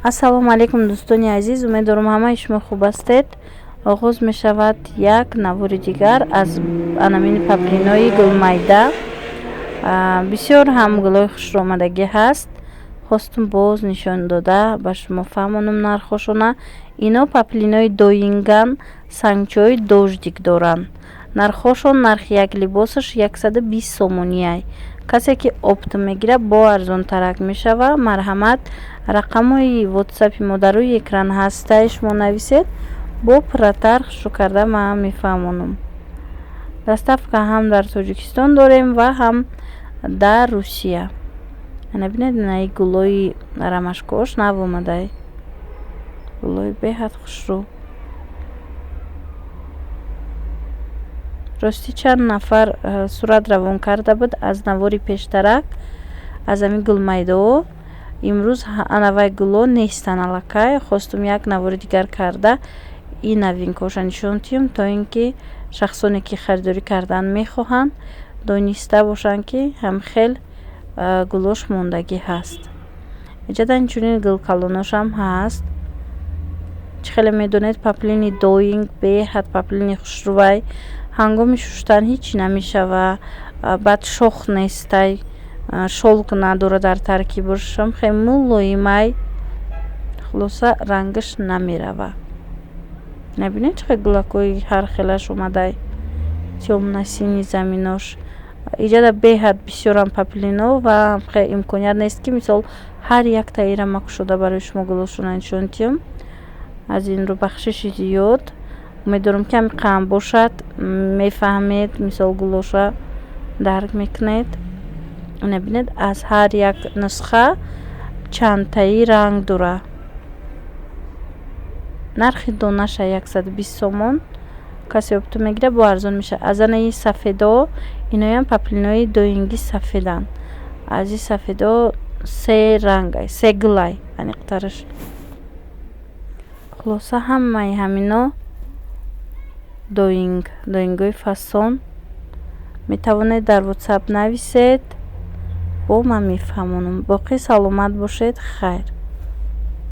ассалому алайкум дӯстони азиз, умедворам ҳамаи шумо хуб ҳастед. оғоз мешавад як навори дигар аз анамини паплинои гулмайда. бисёр ҳам гулҳои хушромадагӣ ҳаст. хостум боз нишон дода ба шумо фаҳмонам нархошона. ино паплинои доинган, сангчои дождик доранд. нархошон нархи як либосаш 120 сомонияй. касе ки опт мегирад бо арзонтарак мешава. марҳамат, рақамҳои ватсапи мо дар рӯи экран ҳастаи шумо нависед. бо пурратар шурӯъ карда ман мефаҳмонам. доставка ҳам дар тоҷикистон дорем ва ҳам дар русия. набинед наи гулҳои рамашкош нав омадай, гулҳои беҳад хушрӯ. рости чанд нафар сурат равон карда буд аз навори пештарак аз ҳамин гулмайдоо. имрӯз анавай гулҳо нестан аллакай. хостум як навори дигар карда ин новинкаоша нишон диҳам, то ин ки шахсоне ки харидорӣ кардан мехоҳанд дониста бошанд ки ҳамхел гулҳош мондагӣ ҳаст. иҷада инчунин гулкалоношам ҳаст. чӣ хеле медонед паплини доинг беҳад паплини хушрӯвай. ҳангоми шуштан ҳичи намешава. баъд шох нестай, шолк надора дар таркибошам, хеле мулоимай. хулоса рангаш намерава. набинед чӣ хеле гулакҳои ҳар хелаш омадай, тёмнасини заминош. иҷада беҳад бисёрам паплино ва хеле имконият нест ки мисол ҳар яктаира ма кушода барои шумо гулошона нишон диҳам. аз ин рӯ бахшиши зиёд. умедворам ками қам бошад, мефаҳмед, мисол гулоша дарк мекунед. набинед аз ҳар як нусха чандтаи ранг дора. нархи донаша 120 сомон. касе опто мегирад бо арзон мешавад. аз анаи сафедо, иноям паплинои доинги сафедан. аз ин сафедо се рангай, се гулай аниқтараш. хулоса ҳамаи ҳамино доингои фасон. метавонед дар ватсап нависед, бо ман мефаҳмонам. боқӣ саломат бошед. хайр.